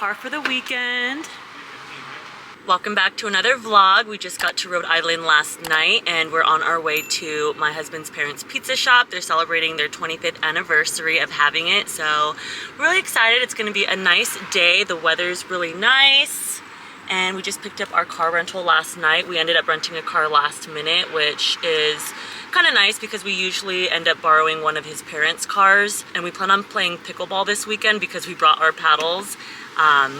car for the weekend. Welcome back to another vlog. We just got to Rhode Island last night and we're on our way to my husband's parents' pizza shop. They're celebrating their 25th anniversary of having it, so really excited. It's gonna be a nice day. The weather's really nice. And we just picked up our car rental last night. We ended up renting a car last minute, which is kind of nice because we usually end up borrowing one of his parents' cars. And we plan on playing pickleball this weekend because we brought our paddles.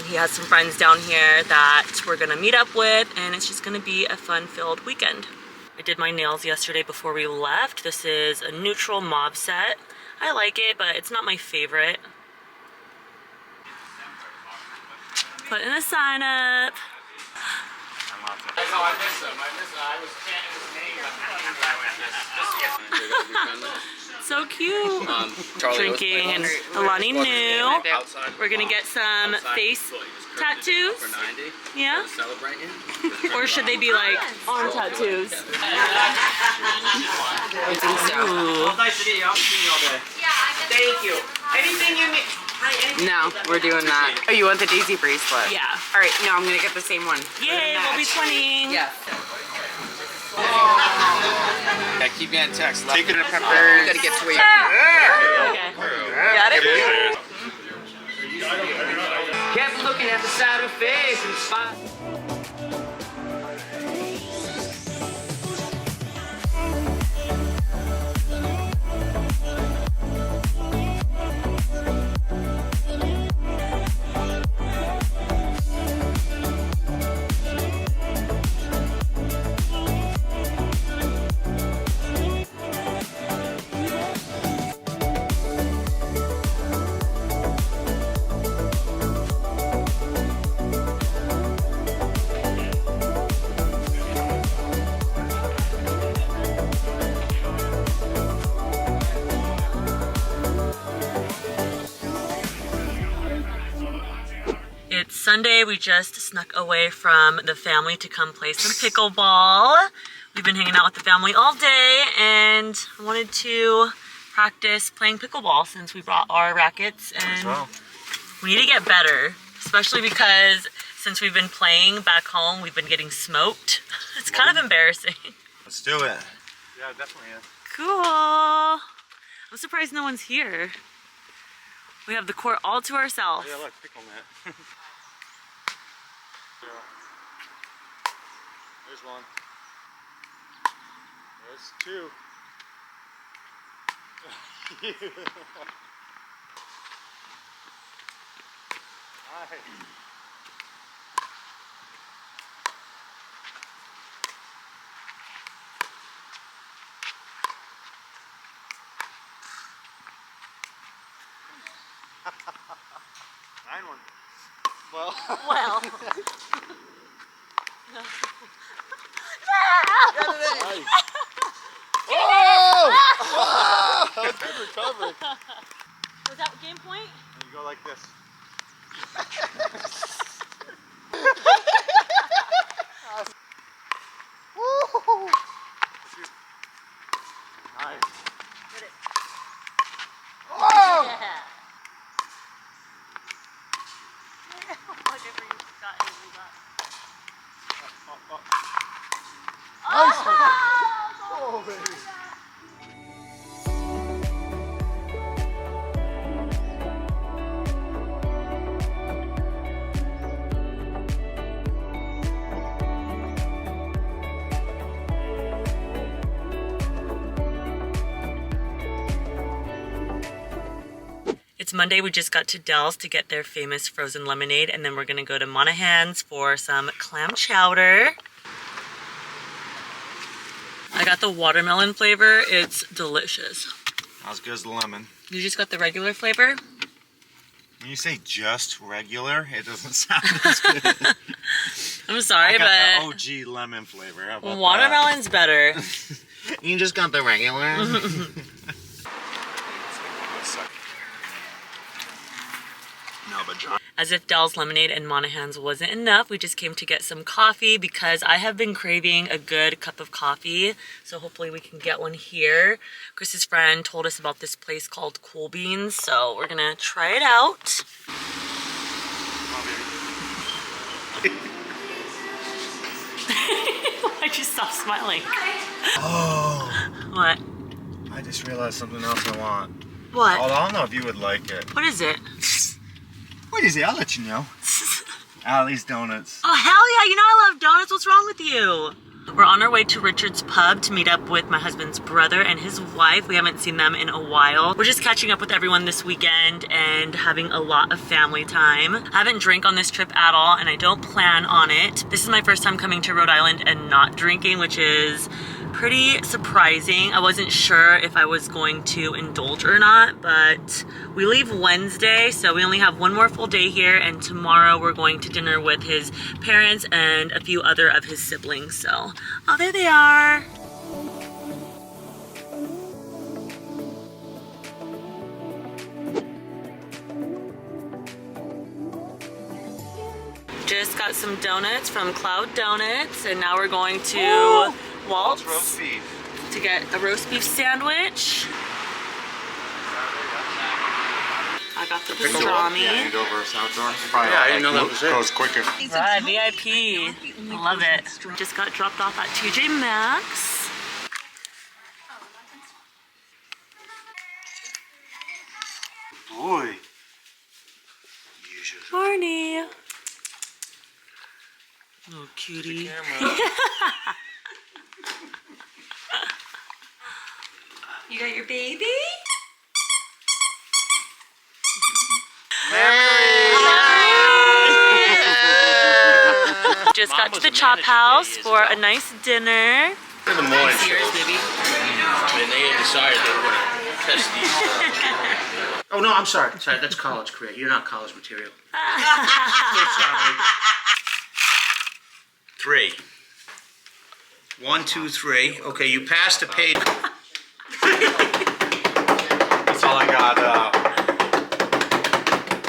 He has some friends down here that we're gonna meet up with, and it's just gonna be a fun-filled weekend. I did my nails yesterday before we left. This is a neutral mauve set. I like it, but it's not my favorite. Putting a sign up. So cute. Drinking and Alani knew. We're gonna get some face tattoos. Yeah. Or should they be like arm tattoos? I think so. Thank you. Anything you need? No, we're doing that. Oh, you want the daisy bracelet? Yeah. All right, no, I'm gonna get the same one. Yay, we'll be twinning. Yeah. Yeah, keep me in text. Taking a pepper. You gotta get to where Okay. Got it? Kept looking at the side of her face and spot. It's Sunday. We just snuck away from the family to come play some pickleball. We've been hanging out with the family all day and I wanted to practice playing pickleball since we brought our rackets, and we need to get better, especially because since we've been playing back home, we've been getting smoked. It's kind of embarrassing. Let's do it. Yeah, definitely is. Cool. I'm surprised no one's here. We have the court all to ourselves. Yeah, look, pickle net. There's one. There's two. Nice. Nine one. Well. Well. No. Nice. Oh! That was good recovery. Was that game point? And you go like this. Woo! Nice. Get it. Oh! Yeah. Whatever you got, you got. Nice. Oh, baby. It's Monday. We just got to Del's to get their famous frozen lemonade, and then we're gonna go to Monahans for some clam chowder. I got the watermelon flavor. It's delicious. Not as good as the lemon. You just got the regular flavor? When you say just regular, it doesn't sound as good. I'm sorry, I got but the OG lemon flavor. How about watermelon's better. that? You just got the regular. No, but John. As if Del's lemonade and Monahans wasn't enough, we just came to get some coffee because I have been craving a good cup of coffee. So hopefully we can get one here. Chris's friend told us about this place called Cool Beans, so we're gonna try it out. Why'd you stop smiling? Oh, What? I just realized something else I want. What? Although I don't know if you would like it. What is it? What is it? I'll let you know. Allie's Donuts. Oh, hell yeah. You know I love donuts. What's wrong with you? We're on our way to Richard's Pub to meet up with my husband's brother and his wife. We haven't seen them in a while. We're just catching up with everyone this weekend and having a lot of family time. I haven't drank on this trip at all, and I don't plan on it. This is my first time coming to Rhode Island and not drinking, which is pretty surprising. I wasn't sure if I was going to indulge or not, but we leave Wednesday, so we only have one more full day here, and tomorrow we're going to dinner with his parents and a few other of his siblings. So, oh, there they are. Just got some donuts from Cloud Donuts, and now we're going to Walt's roast beef. to get a roast beef sandwich. I got the pastrami. Yeah, over Southdoor. Probably Yeah, I didn't know that was it. Goes quicker. Right, VIP. I love it. Just got dropped off at TJ Maxx. Boy. Morning. Oh, cutie. You got your baby? Just got to the Chop House for a nice dinner. In the morning Serious, shows, baby? and they had decided they were going to test these. Oh no, I'm sorry. Sorry, that's college career. You're not college material. So sorry. 3. 1, 2, 3. Okay, you passed the page. That's all I got.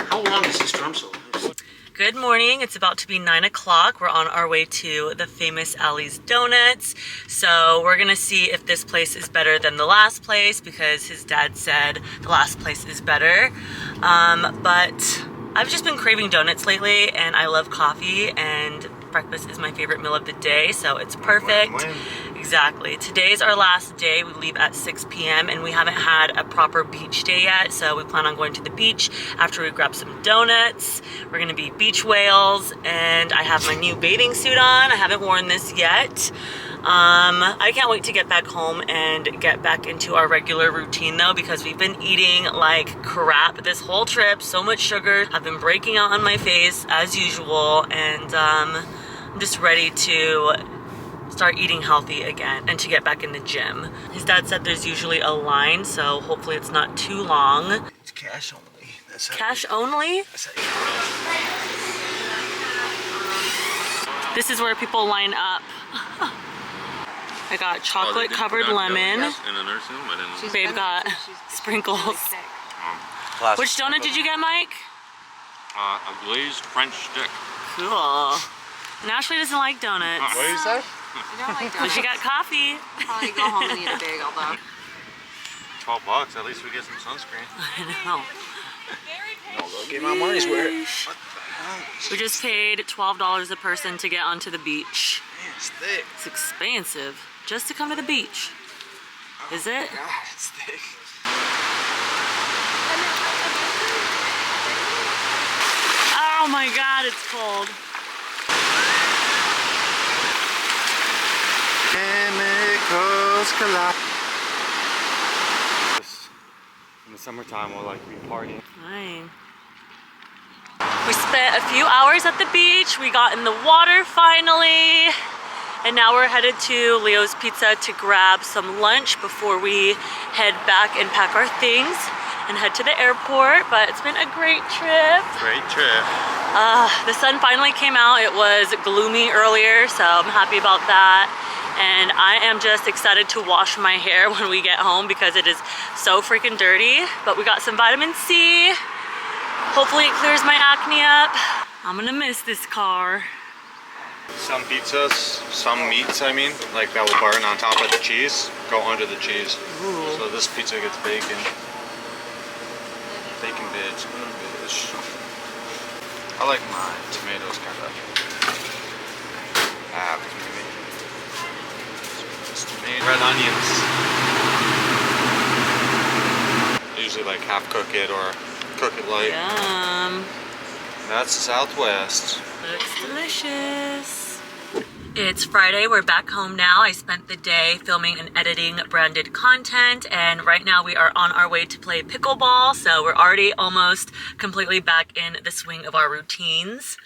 How long is this drum solo? Good morning. It's about to be 9 o'clock. We're on our way to the famous Allie's Donuts. So we're gonna see if this place is better than the last place because his dad said the last place is better. But I've just been craving donuts lately, and I love coffee, and breakfast is my favorite meal of the day, so it's perfect. Win-win. Exactly. Today's our last day. We leave at 6 p.m. and we haven't had a proper beach day yet, so we plan on going to the beach after we grab some donuts. We're gonna be beach whales, and I have my new bathing suit on. I haven't worn this yet. I can't wait to get back home and get back into our regular routine though, because we've been eating like crap this whole trip. So much sugar. I've been breaking out on my face as usual, and I'm just ready to start eating healthy again and to get back in the gym. His dad said there's usually a line, so hopefully it's not too long. It's cash only. That's how Cash only? That's how This is where people line up. I got chocolate covered lemon. In a nursing home, I didn't. Babe got sprinkles. Which donut did you get, Mike? A glazed French stick. Cool. And Ashley doesn't like donuts. What do you say? I don't like But donuts. she got coffee. Probably go home and eat a bagel though. $12. At least we get some sunscreen. I know. Get my money's worth. We just paid $12 a person to get onto the beach. Man, it's thick. It's expensive just to come to the beach. Is it? God, it's thick. Oh my God, it's cold. Chemicals collide. In the summertime, we'll like be partying. Fine. We spent a few hours at the beach. We got in the water finally. And now we're headed to Leo's Pizza to grab some lunch before we head back and pack our things and head to the airport. But it's been a great trip. Great trip. The sun finally came out. It was gloomy earlier, so I'm happy about that. And I am just excited to wash my hair when we get home because it is so freaking dirty. But we got some vitamin C. Hopefully it clears my acne up. I'm gonna miss this car. Some pizzas, some meats, I mean, like that will burn on top of the cheese, go under the cheese. Ooh. So this pizza gets bacon. Bacon bitch. I like my tomatoes kind of halved maybe. Just made red onions. I usually like half cook it or cook it light. Yum. That's the Southwest. Looks delicious. It's Friday, we're back home now. I spent the day filming and editing branded content, and right now we are on our way to play pickleball, so we're already almost completely back in the swing of our routines.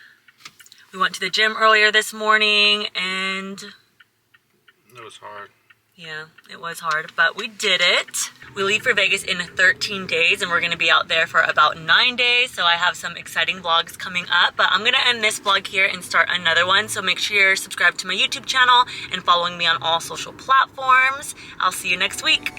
We went to the gym earlier this morning, and It was hard. yeah, it was hard, but we did it. We leave for Vegas in 13 days, and we're gonna be out there for about 9 days, so I have some exciting vlogs coming up, but I'm gonna end this vlog here and start another one, so make sure you're subscribed to my YouTube channel and following me on all social platforms. I'll see you next week.